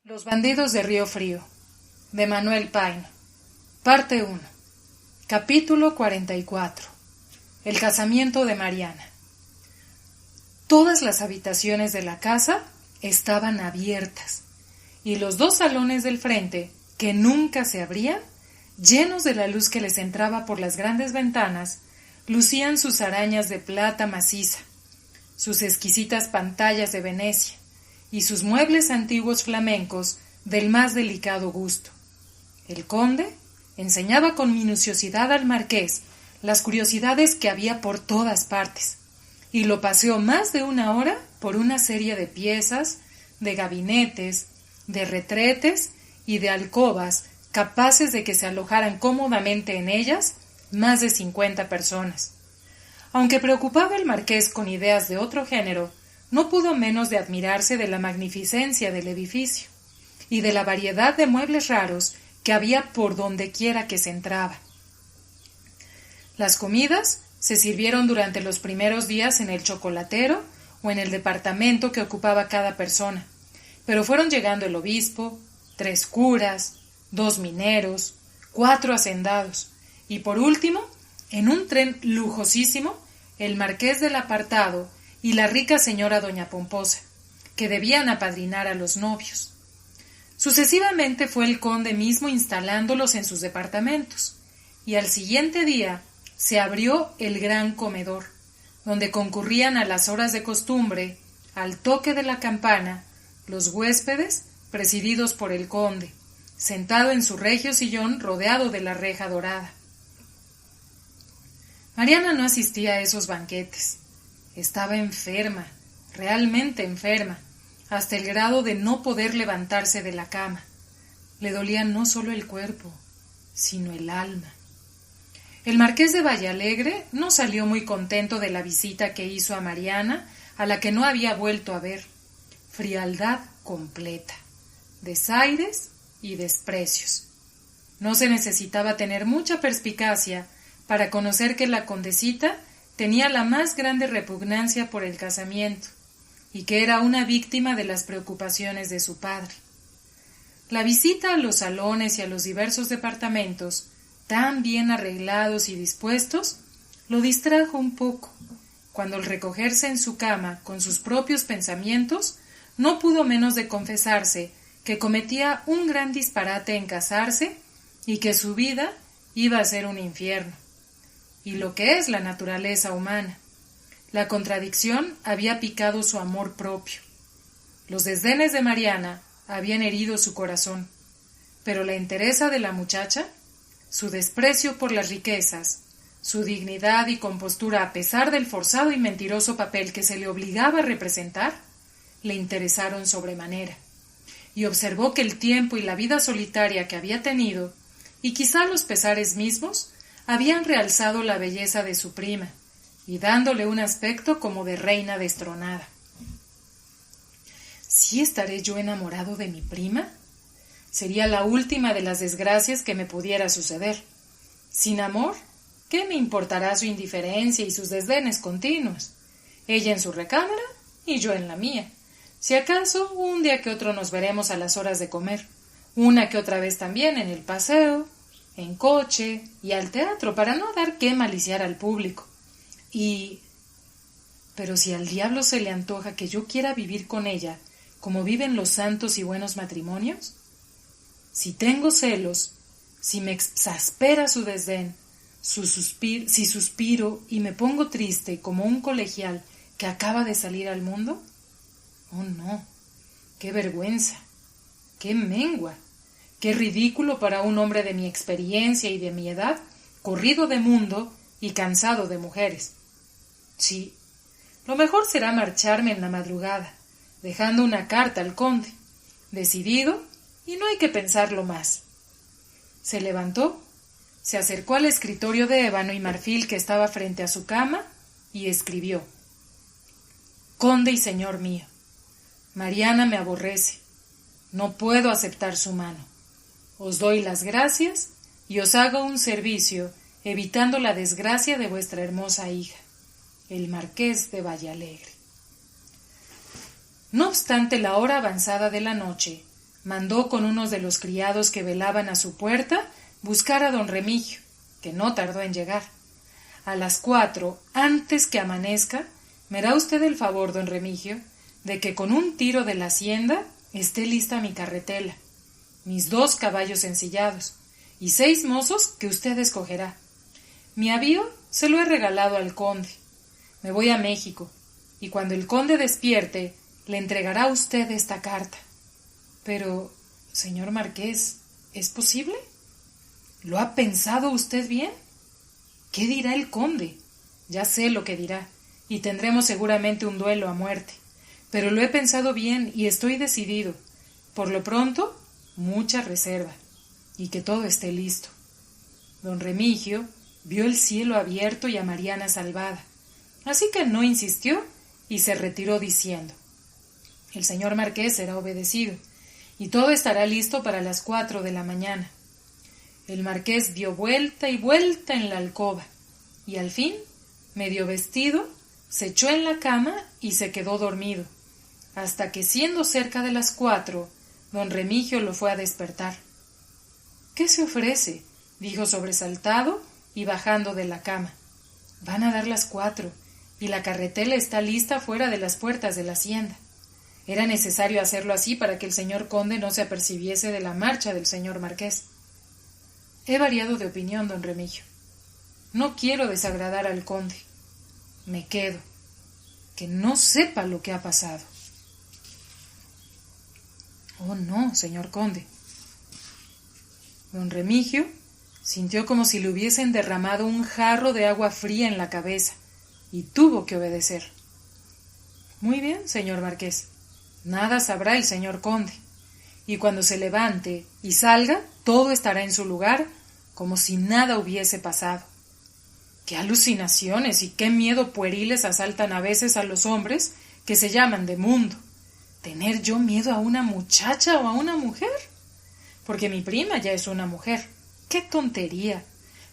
Los bandidos de Río Frío, de Manuel Paino. Parte 1. Capítulo 44. El casamiento de Mariana. Todas las habitaciones de la casa estaban abiertas, y los dos salones del frente, que nunca se abrían, llenos de la luz que les entraba por las grandes ventanas, lucían sus arañas de plata maciza, sus exquisitas pantallas de Venecia, y sus muebles antiguos flamencos del más delicado gusto. El conde enseñaba con minuciosidad al marqués las curiosidades que había por todas partes, y lo paseó más de una hora por una serie de piezas, de gabinetes, de retretes y de alcobas capaces de que se alojaran cómodamente en ellas más de 50 personas. Aunque preocupaba el marqués con ideas de otro género, no pudo menos de admirarse de la magnificencia del edificio y de la variedad de muebles raros que había por donde quiera que se entraba. Las comidas se sirvieron durante los primeros días en el chocolatero o en el departamento que ocupaba cada persona, pero fueron llegando el obispo, 3 curas, 2 mineros, 4 hacendados y por último, en un tren lujosísimo, el marqués del apartado y la rica señora doña Pomposa, que debían apadrinar a los novios. Sucesivamente fue el conde mismo instalándolos en sus departamentos, y al siguiente día se abrió el gran comedor, donde concurrían a las horas de costumbre, al toque de la campana, los huéspedes presididos por el conde, sentado en su regio sillón rodeado de la reja dorada. Mariana no asistía a esos banquetes. Estaba enferma, realmente enferma, hasta el grado de no poder levantarse de la cama. Le dolía no solo el cuerpo, sino el alma. El marqués de Vallalegre no salió muy contento de la visita que hizo a Mariana, a la que no había vuelto a ver. Frialdad completa, desaires y desprecios. No se necesitaba tener mucha perspicacia para conocer que la condesita tenía la más grande repugnancia por el casamiento, y que era una víctima de las preocupaciones de su padre. La visita a los salones y a los diversos departamentos, tan bien arreglados y dispuestos, lo distrajo un poco, cuando al recogerse en su cama con sus propios pensamientos, no pudo menos de confesarse que cometía un gran disparate en casarse y que su vida iba a ser un infierno. Y lo que es la naturaleza humana. La contradicción había picado su amor propio. Los desdenes de Mariana habían herido su corazón, pero la entereza de la muchacha, su desprecio por las riquezas, su dignidad y compostura a pesar del forzado y mentiroso papel que se le obligaba a representar, le interesaron sobremanera, y observó que el tiempo y la vida solitaria que había tenido, y quizá los pesares mismos, habían realzado la belleza de su prima y dándole un aspecto como de reina destronada. ¿Sí estaré yo enamorado de mi prima? Sería la última de las desgracias que me pudiera suceder. Sin amor, ¿qué me importará su indiferencia y sus desdenes continuos? Ella en su recámara y yo en la mía. Si acaso, un día que otro nos veremos a las horas de comer, una que otra vez también en el paseo, en coche y al teatro, para no dar que maliciar al público. Pero si al diablo se le antoja que yo quiera vivir con ella, como viven los santos y buenos matrimonios, si tengo celos, si me exaspera su desdén, si suspiro y me pongo triste como un colegial que acaba de salir al mundo, oh no, qué vergüenza, qué mengua. Qué ridículo para un hombre de mi experiencia y de mi edad, corrido de mundo y cansado de mujeres. Sí, lo mejor será marcharme en la madrugada, dejando una carta al conde, decidido, y no hay que pensarlo más. Se levantó, se acercó al escritorio de ébano y marfil que estaba frente a su cama y escribió: Conde y señor mío, Mariana me aborrece, no puedo aceptar su mano. Os doy las gracias y os hago un servicio, evitando la desgracia de vuestra hermosa hija, el marqués de Vallalegre. No obstante la hora avanzada de la noche, mandó con unos de los criados que velaban a su puerta buscar a don Remigio, que no tardó en llegar. A las 4, antes que amanezca, me da usted el favor, don Remigio, de que con un tiro de la hacienda esté lista mi carretela, mis 2 caballos ensillados y 6 mozos que usted escogerá. Mi avío se lo he regalado al conde. Me voy a México, y cuando el conde despierte, le entregará a usted esta carta. Pero, señor marqués, ¿es posible? ¿Lo ha pensado usted bien? ¿Qué dirá el conde? Ya sé lo que dirá, y tendremos seguramente un duelo a muerte. Pero lo he pensado bien y estoy decidido. Por lo pronto, mucha reserva, y que todo esté listo. Don Remigio vio el cielo abierto y a Mariana salvada, así que no insistió y se retiró diciendo: el señor marqués será obedecido, y todo estará listo para las 4 de la mañana. El marqués dio vuelta y vuelta en la alcoba, y al fin, medio vestido, se echó en la cama y se quedó dormido, hasta que, siendo cerca de las 4, don Remigio lo fue a despertar. —¿Qué se ofrece? —dijo sobresaltado y bajando de la cama. —Van a dar las 4, y la carretela está lista fuera de las puertas de la hacienda. Era necesario hacerlo así para que el señor conde no se apercibiese de la marcha del señor marqués. He variado de opinión, don Remigio. No quiero desagradar al conde. Me quedo. Que no sepa lo que ha pasado. Oh, no, señor conde. Don Remigio sintió como si le hubiesen derramado un jarro de agua fría en la cabeza, y tuvo que obedecer. Muy bien, señor marqués. Nada sabrá el señor conde, y cuando se levante y salga, todo estará en su lugar, como si nada hubiese pasado. Qué alucinaciones y qué miedo pueriles asaltan a veces a los hombres que se llaman de mundo. ¿Tener yo miedo a una muchacha o a una mujer? Porque mi prima ya es una mujer. ¡Qué tontería!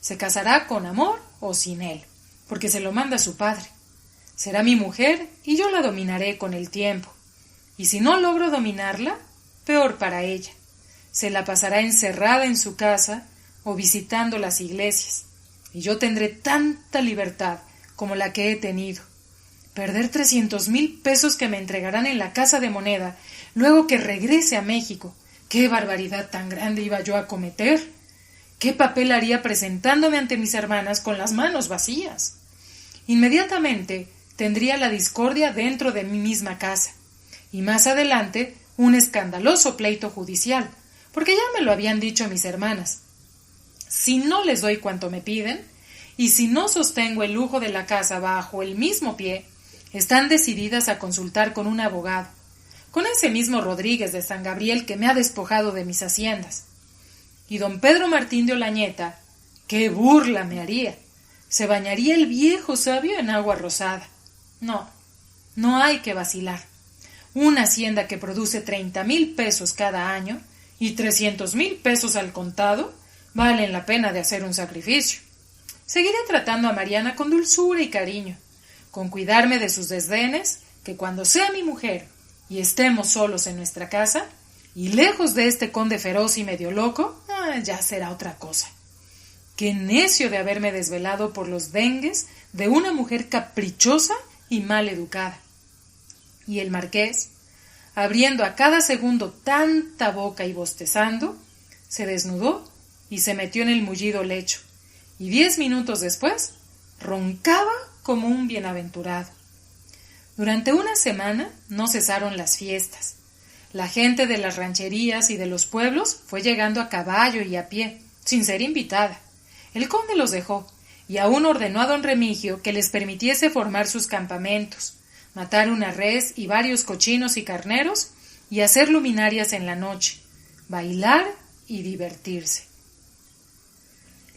Se casará con amor o sin él, porque se lo manda su padre. Será mi mujer y yo la dominaré con el tiempo. Y si no logro dominarla, peor para ella. Se la pasará encerrada en su casa o visitando las iglesias, y yo tendré tanta libertad como la que he tenido. Perder 300,000 pesos que me entregarán en la casa de moneda, luego que regrese a México. ¿Qué barbaridad tan grande iba yo a cometer? ¿Qué papel haría presentándome ante mis hermanas con las manos vacías? Inmediatamente tendría la discordia dentro de mi misma casa, y más adelante un escandaloso pleito judicial, porque ya me lo habían dicho mis hermanas. Si no les doy cuanto me piden, y si no sostengo el lujo de la casa bajo el mismo pie, están decididas a consultar con un abogado, con ese mismo Rodríguez de San Gabriel que me ha despojado de mis haciendas. Y don Pedro Martín de Olañeta, ¡qué burla me haría! Se bañaría el viejo sabio en agua rosada. No, no hay que vacilar. Una hacienda que produce 30,000 pesos cada año y 300,000 pesos al contado valen la pena de hacer un sacrificio. Seguiré tratando a Mariana con dulzura y cariño, con cuidarme de sus desdenes, que cuando sea mi mujer y estemos solos en nuestra casa, y lejos de este conde feroz y medio loco, ya será otra cosa. Qué necio de haberme desvelado por los dengues de una mujer caprichosa y mal educada. Y el marqués, abriendo a cada segundo tanta boca y bostezando, se desnudó y se metió en el mullido lecho, y 10 minutos después roncaba como un bienaventurado. Durante una semana no cesaron las fiestas. La gente de las rancherías y de los pueblos fue llegando a caballo y a pie, sin ser invitada. El conde los dejó, y aún ordenó a don Remigio que les permitiese formar sus campamentos, matar una res y varios cochinos y carneros, y hacer luminarias en la noche, bailar y divertirse.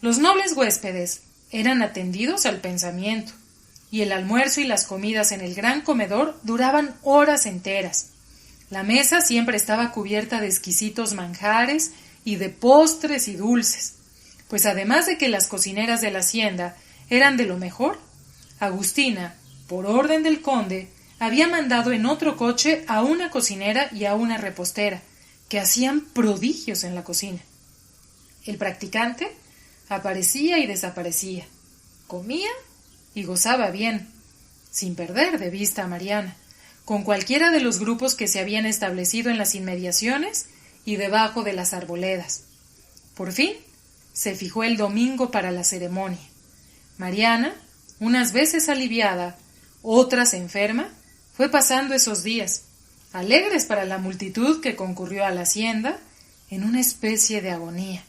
Los nobles huéspedes eran atendidos al pensamiento, y el almuerzo y las comidas en el gran comedor duraban horas enteras. La mesa siempre estaba cubierta de exquisitos manjares y de postres y dulces, pues además de que las cocineras de la hacienda eran de lo mejor, Agustina, por orden del conde, había mandado en otro coche a una cocinera y a una repostera, que hacían prodigios en la cocina. El practicante aparecía y desaparecía, comía y gozaba bien, sin perder de vista a Mariana, con cualquiera de los grupos que se habían establecido en las inmediaciones y debajo de las arboledas. Por fin, se fijó el domingo para la ceremonia. Mariana, unas veces aliviada, otras enferma, fue pasando esos días, alegres para la multitud que concurrió a la hacienda, en una especie de agonía.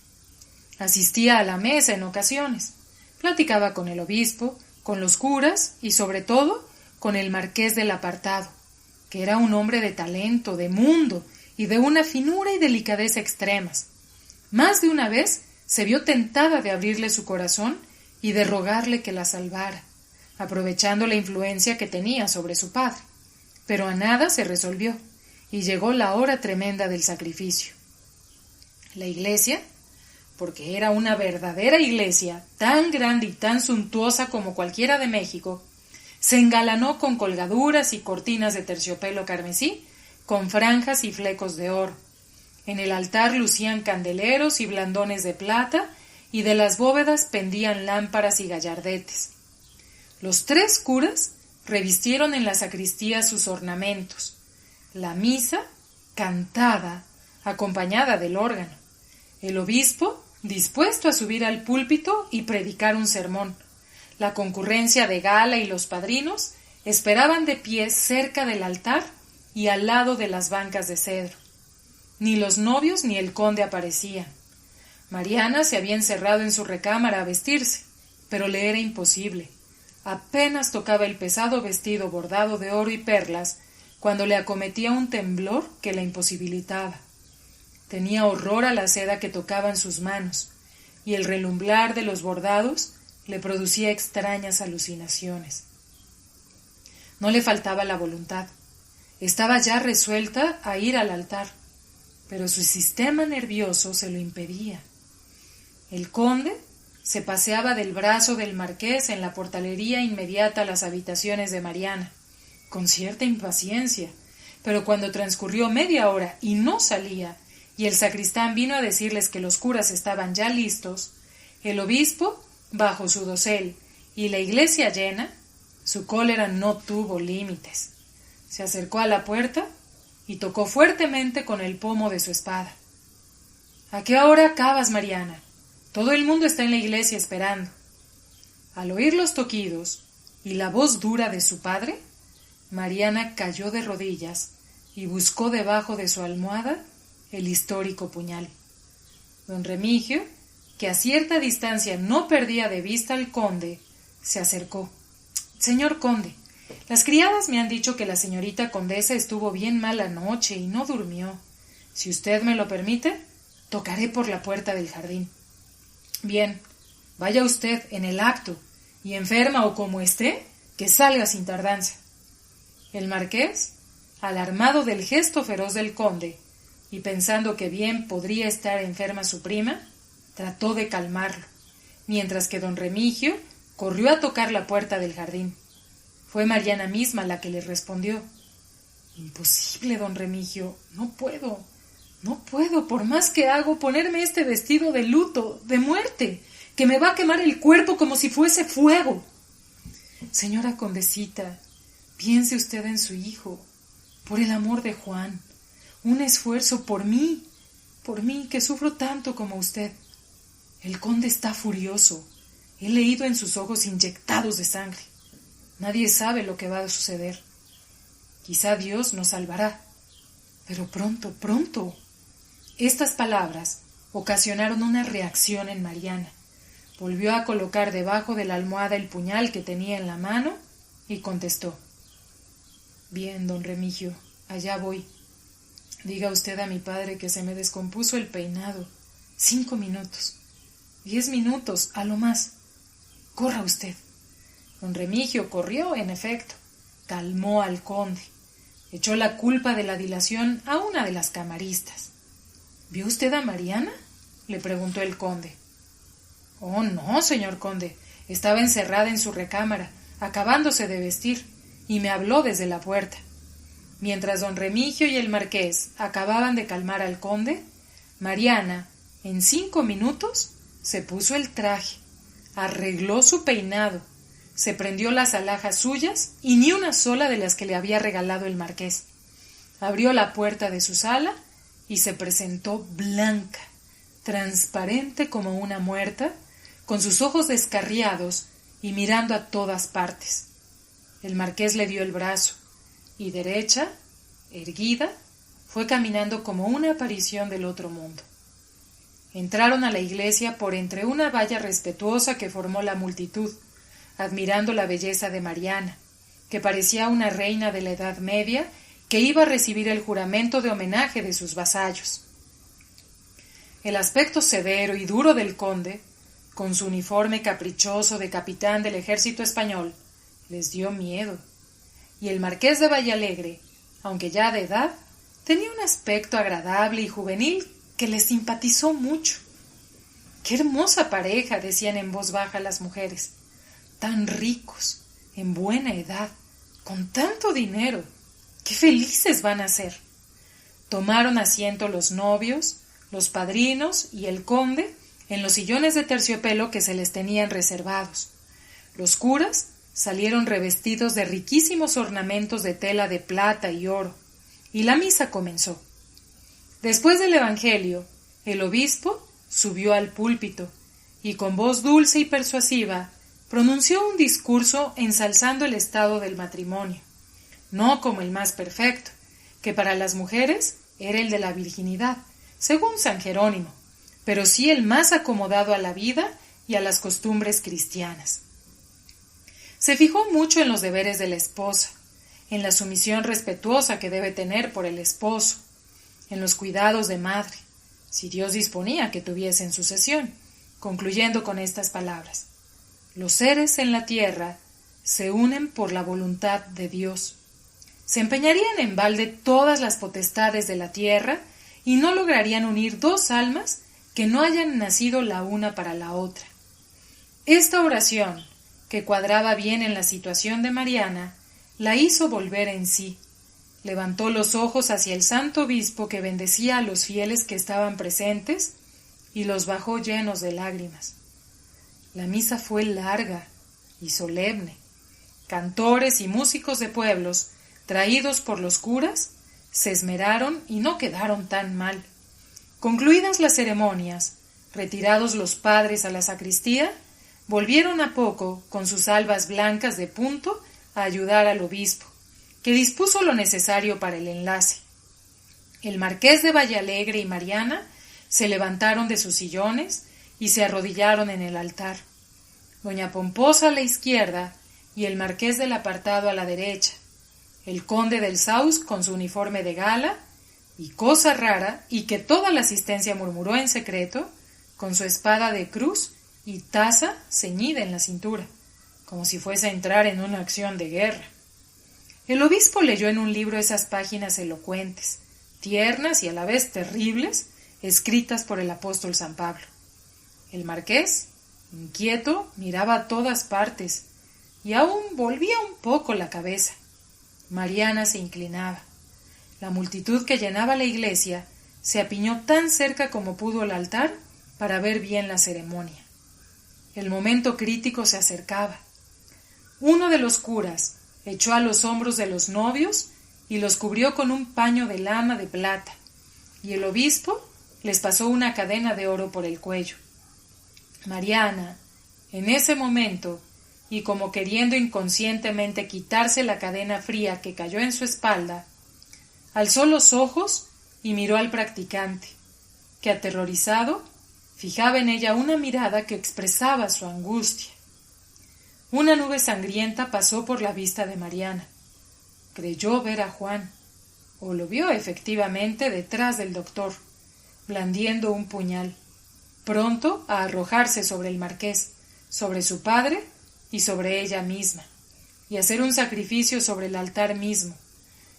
Asistía a la mesa en ocasiones, platicaba con el obispo, con los curas y, sobre todo, con el marqués del Apartado, que era un hombre de talento, de mundo y de una finura y delicadeza extremas. Más de una vez se vio tentada de abrirle su corazón y de rogarle que la salvara, aprovechando la influencia que tenía sobre su padre. Pero a nada se resolvió, y llegó la hora tremenda del sacrificio. La iglesia, porque era una verdadera iglesia, tan grande y tan suntuosa como cualquiera de México, se engalanó con colgaduras y cortinas de terciopelo carmesí, con franjas y flecos de oro. En el altar lucían candeleros y blandones de plata, y de las bóvedas pendían lámparas y gallardetes. Los 3 curas revistieron en la sacristía sus ornamentos. La misa, cantada, acompañada del órgano. El obispo, dispuesto a subir al púlpito y predicar un sermón. La concurrencia de gala y los padrinos esperaban de pie cerca del altar y al lado de las bancas de cedro. Ni los novios ni el conde aparecían. Mariana se había encerrado en su recámara a vestirse, pero le era imposible. Apenas tocaba el pesado vestido bordado de oro y perlas cuando le acometía un temblor que la imposibilitaba. Tenía horror a la seda que tocaba en sus manos, y el relumbrar de los bordados le producía extrañas alucinaciones. No le faltaba la voluntad. Estaba ya resuelta a ir al altar, pero su sistema nervioso se lo impedía. El conde se paseaba del brazo del marqués en la portalería inmediata a las habitaciones de Mariana, con cierta impaciencia, pero cuando transcurrió media hora y no salía, y el sacristán vino a decirles que los curas estaban ya listos, el obispo, bajo su dosel, y la iglesia llena, su cólera no tuvo límites. Se acercó a la puerta y tocó fuertemente con el pomo de su espada. —¿A qué hora acabas, Mariana? Todo el mundo está en la iglesia esperando. Al oír los toquidos y la voz dura de su padre, Mariana cayó de rodillas y buscó debajo de su almohada el histórico puñal. Don Remigio, que a cierta distancia no perdía de vista al conde, se acercó. —Señor conde, las criadas me han dicho que la señorita condesa estuvo bien mal anoche y no durmió. Si usted me lo permite, tocaré por la puerta del jardín. —Bien, vaya usted en el acto, y enferma o como esté, que salga sin tardanza. El marqués, alarmado del gesto feroz del conde, y pensando que bien podría estar enferma su prima, trató de calmarlo, mientras que don Remigio corrió a tocar la puerta del jardín. Fue Mariana misma la que le respondió. —Imposible, don Remigio, no puedo, por más que hago, ponerme este vestido de luto, de muerte, que me va a quemar el cuerpo como si fuese fuego. Señora condesita, piense usted en su hijo, por el amor de Juan, un esfuerzo por mí, que sufro tanto como usted. El conde está furioso, he leído en sus ojos inyectados de sangre. Nadie sabe lo que va a suceder. Quizá Dios nos salvará, pero pronto, pronto. Estas palabras ocasionaron una reacción en Mariana. Volvió a colocar debajo de la almohada el puñal que tenía en la mano y contestó. —Bien, don Remigio, allá voy. Diga usted a mi padre que se me descompuso el peinado. 5 minutos. 10 minutos, a lo más. Corra usted. Don Remigio corrió, en efecto. Calmó al conde. Echó la culpa de la dilación a una de las camaristas. —¿Vio usted a Mariana? —le preguntó el conde. —Oh, no, señor conde. Estaba encerrada en su recámara, acabándose de vestir, y me habló desde la puerta. Mientras don Remigio y el marqués acababan de calmar al conde, Mariana, en 5 minutos, se puso el traje, arregló su peinado, se prendió las alhajas suyas y ni una sola de las que le había regalado el marqués. Abrió la puerta de su sala y se presentó blanca, transparente como una muerta, con sus ojos descarriados y mirando a todas partes. El marqués le dio el brazo y derecha, erguida, fue caminando como una aparición del otro mundo. Entraron a la iglesia por entre una valla respetuosa que formó la multitud, admirando la belleza de Mariana, que parecía una reina de la Edad Media que iba a recibir el juramento de homenaje de sus vasallos. El aspecto severo y duro del conde, con su uniforme caprichoso de capitán del ejército español, les dio miedo, y el marqués de Villalegre, aunque ya de edad, tenía un aspecto agradable y juvenil que les simpatizó mucho. ¡Qué hermosa pareja!, decían en voz baja las mujeres. ¡Tan ricos, en buena edad, con tanto dinero! ¡Qué felices van a ser! Tomaron asiento los novios, los padrinos y el conde en los sillones de terciopelo que se les tenían reservados. Los curas salieron revestidos de riquísimos ornamentos de tela de plata y oro, y la misa comenzó. Después del evangelio, el obispo subió al púlpito y con voz dulce y persuasiva pronunció un discurso ensalzando el estado del matrimonio, no como el más perfecto, que para las mujeres era el de la virginidad, según San Jerónimo, pero sí el más acomodado a la vida y a las costumbres cristianas. Se fijó mucho en los deberes de la esposa, en la sumisión respetuosa que debe tener por el esposo, en los cuidados de madre, si Dios disponía que tuviesen sucesión, concluyendo con estas palabras: los seres en la tierra se unen por la voluntad de Dios. Se empeñarían en balde todas las potestades de la tierra y no lograrían unir 2 almas que no hayan nacido la una para la otra. Esta oración, que cuadraba bien en la situación de Mariana, la hizo volver en sí. Levantó los ojos hacia el santo obispo que bendecía a los fieles que estaban presentes y los bajó llenos de lágrimas. La misa fue larga y solemne. Cantores y músicos de pueblos, traídos por los curas, se esmeraron y no quedaron tan mal. Concluidas las ceremonias, retirados los padres a la sacristía, volvieron a poco, con sus albas blancas de punto, a ayudar al obispo, que dispuso lo necesario para el enlace. El marqués de Villalegre y Mariana se levantaron de sus sillones y se arrodillaron en el altar. Doña Pomposa a la izquierda y el marqués del apartado a la derecha, el conde del Saus con su uniforme de gala, y cosa rara, y que toda la asistencia murmuró en secreto, con su espada de cruz y taza ceñida en la cintura, como si fuese a entrar en una acción de guerra. El obispo leyó en un libro esas páginas elocuentes, tiernas y a la vez terribles, escritas por el apóstol San Pablo. El marqués, inquieto, miraba a todas partes y aún volvía un poco la cabeza. Mariana se inclinaba. La multitud que llenaba la iglesia se apiñó tan cerca como pudo al altar para ver bien la ceremonia. El momento crítico se acercaba. Uno de los curas echó a los hombros de los novios y los cubrió con un paño de lana de plata, y el obispo les pasó una cadena de oro por el cuello. Mariana, en ese momento, y como queriendo inconscientemente quitarse la cadena fría que cayó en su espalda, alzó los ojos y miró al practicante, que aterrorizado fijaba en ella una mirada que expresaba su angustia. Una nube sangrienta pasó por la vista de Mariana. Creyó ver a Juan, o lo vio efectivamente detrás del doctor, blandiendo un puñal, pronto a arrojarse sobre el marqués, sobre su padre y sobre ella misma, y hacer un sacrificio sobre el altar mismo,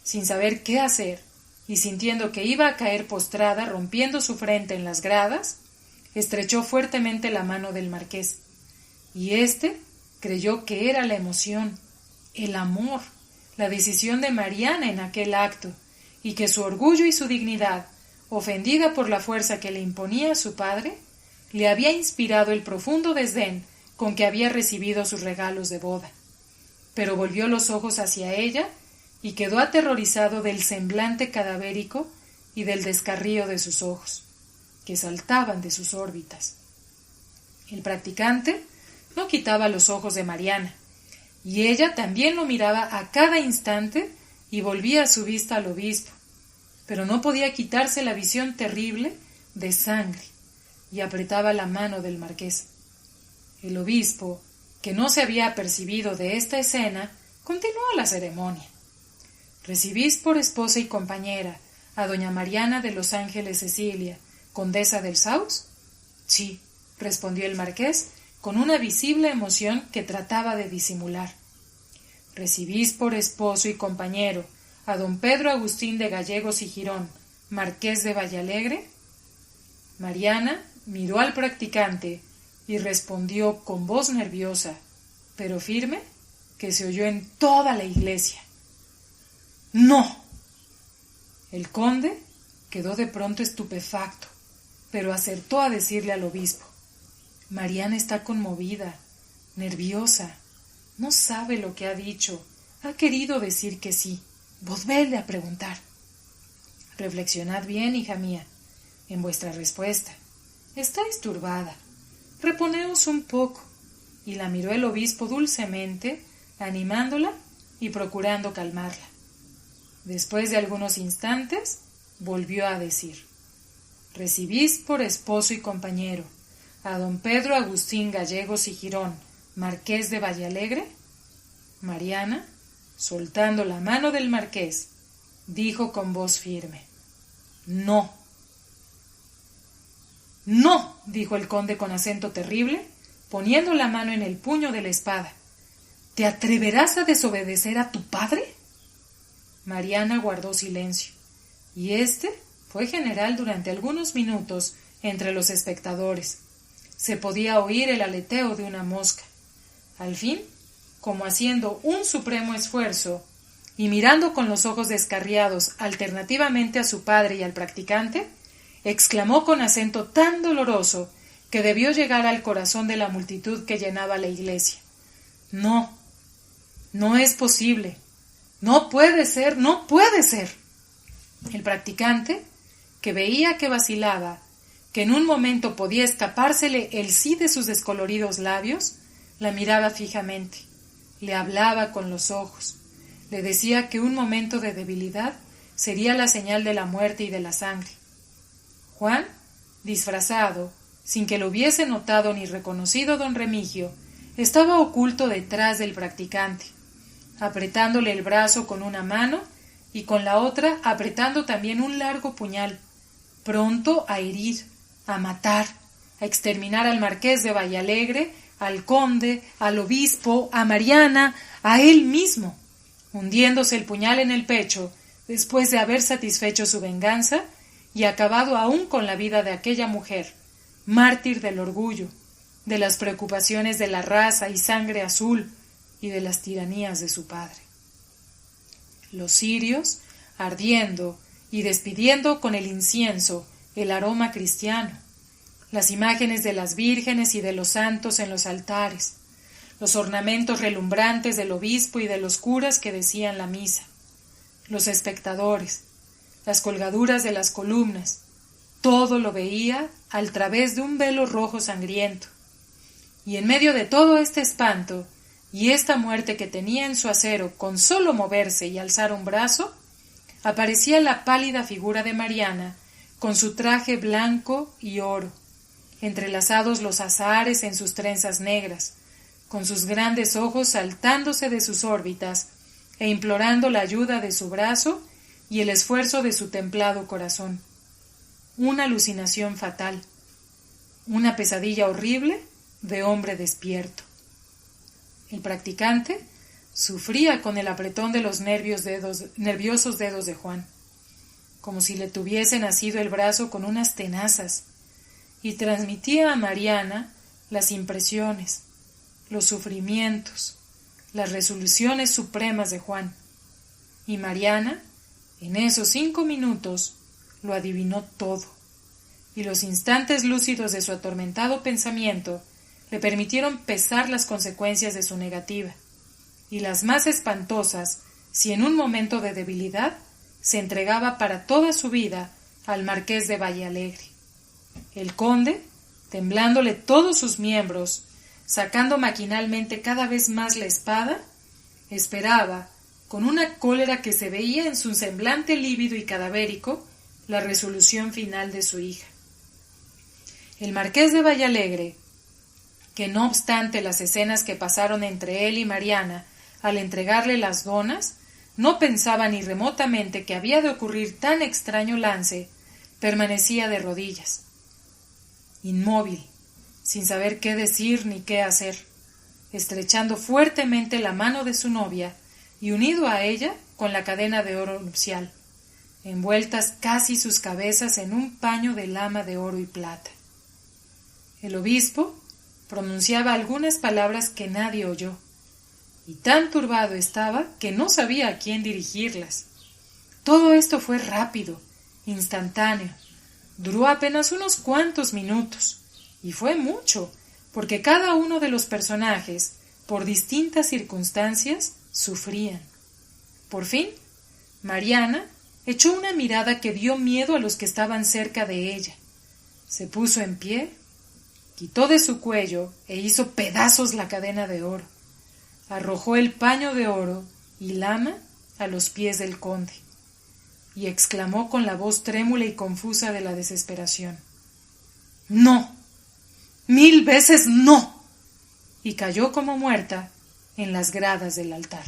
sin saber qué hacer y sintiendo que iba a caer postrada rompiendo su frente en las gradas, estrechó fuertemente la mano del marqués, y éste creyó que era la emoción, el amor, la decisión de Mariana en aquel acto, y que su orgullo y su dignidad, ofendida por la fuerza que le imponía su padre, le había inspirado el profundo desdén con que había recibido sus regalos de boda. Pero volvió los ojos hacia ella y quedó aterrorizado del semblante cadavérico y del descarrío de sus ojos, que saltaban de sus órbitas. El practicante no quitaba los ojos de Mariana, y ella también lo miraba a cada instante y volvía su vista al obispo, pero no podía quitarse la visión terrible de sangre, y apretaba la mano del marqués. El obispo, que no se había apercibido de esta escena, continuó la ceremonia. ¿Recibís por esposa y compañera a doña Mariana de los Ángeles Cecilia, condesa del Saus? Sí, respondió el marqués, con una visible emoción que trataba de disimular. ¿Recibís por esposo y compañero a don Pedro Agustín de Gallegos y Girón, marqués de Vallalegre? Mariana miró al practicante y respondió con voz nerviosa, pero firme, que se oyó en toda la iglesia. ¡No! El conde quedó de pronto estupefacto, pero acertó a decirle al obispo: Mariana está conmovida, nerviosa, no sabe lo que ha dicho, ha querido decir que sí, volvedle a preguntar. Reflexionad bien, hija mía, en vuestra respuesta. Estáis turbada, reponeos un poco. Y la miró el obispo dulcemente, animándola y procurando calmarla. Después de algunos instantes, volvió a decir: recibís por esposo y compañero a don Pedro Agustín Gallegos y Girón, marqués de Vallalegre. Mariana, soltando la mano del marqués, dijo con voz firme: no. No, dijo el conde con acento terrible, poniendo la mano en el puño de la espada. ¿Te atreverás a desobedecer a tu padre? Mariana guardó silencio, y éste fue general durante algunos minutos entre los espectadores. Se podía oír el aleteo de una mosca. Al fin, como haciendo un supremo esfuerzo, y mirando con los ojos descarriados alternativamente a su padre y al practicante, exclamó con acento tan doloroso que debió llegar al corazón de la multitud que llenaba la iglesia: no, no es posible, no puede ser, no puede ser. El practicante, que veía que vacilaba, que en un momento podía escapársele el sí de sus descoloridos labios, la miraba fijamente, le hablaba con los ojos, le decía que un momento de debilidad sería la señal de la muerte y de la sangre. Juan, disfrazado, sin que lo hubiese notado ni reconocido don Remigio, estaba oculto detrás del practicante, apretándole el brazo con una mano y con la otra apretando también un largo puñal, pronto a herir, a matar, a exterminar al marqués de Vallalegre, al conde, al obispo, a Mariana, a él mismo, hundiéndose el puñal en el pecho después de haber satisfecho su venganza y acabado aún con la vida de aquella mujer, mártir del orgullo, de las preocupaciones de la raza y sangre azul y de las tiranías de su padre. Los cirios, ardiendo y despidiendo con el incienso el aroma cristiano, las imágenes de las vírgenes y de los santos en los altares, los ornamentos relumbrantes del obispo y de los curas que decían la misa, los espectadores, las colgaduras de las columnas, todo lo veía al través de un velo rojo sangriento. Y en medio de todo este espanto y esta muerte que tenía en su acero con solo moverse y alzar un brazo, aparecía la pálida figura de Mariana con su traje blanco y oro, entrelazados los azahares en sus trenzas negras, con sus grandes ojos saltándose de sus órbitas e implorando la ayuda de su brazo y el esfuerzo de su templado corazón. Una alucinación fatal, una pesadilla horrible de hombre despierto. El practicante sufría con el apretón de los nerviosos dedos de Juan, como si le tuviesen asido el brazo con unas tenazas, y transmitía a Mariana las impresiones, los sufrimientos, las resoluciones supremas de Juan, Y Mariana, en esos 5 minutos, lo adivinó todo, y los instantes lúcidos de su atormentado pensamiento le permitieron pesar las consecuencias de su negativa, y las más espantosas, si en un momento de debilidad se entregaba para toda su vida al marqués de Villalegre. El conde, temblándole todos sus miembros, sacando maquinalmente cada vez más la espada, esperaba, con una cólera que se veía en su semblante lívido y cadavérico, la resolución final de su hija. El marqués de Villalegre, que no obstante las escenas que pasaron entre él y Mariana al entregarle las donas, no pensaba ni remotamente que había de ocurrir tan extraño lance, permanecía de rodillas, inmóvil, sin saber qué decir ni qué hacer, estrechando fuertemente la mano de su novia y unido a ella con la cadena de oro nupcial, envueltas casi sus cabezas en un paño de lama de oro y plata. El obispo pronunciaba algunas palabras que nadie oyó, y tan turbado estaba que no sabía a quién dirigirlas. Todo esto fue rápido, instantáneo, duró apenas unos cuantos minutos, y fue mucho, porque cada uno de los personajes, por distintas circunstancias, sufrían. Por fin, Mariana echó una mirada que dio miedo a los que estaban cerca de ella. Se puso en pie, quitó de su cuello e hizo pedazos la cadena de oro. Arrojó el paño de oro y lama a los pies del conde, y exclamó con la voz trémula y confusa de la desesperación: «¡No! ¡1000 veces no!», y cayó como muerta en las gradas del altar.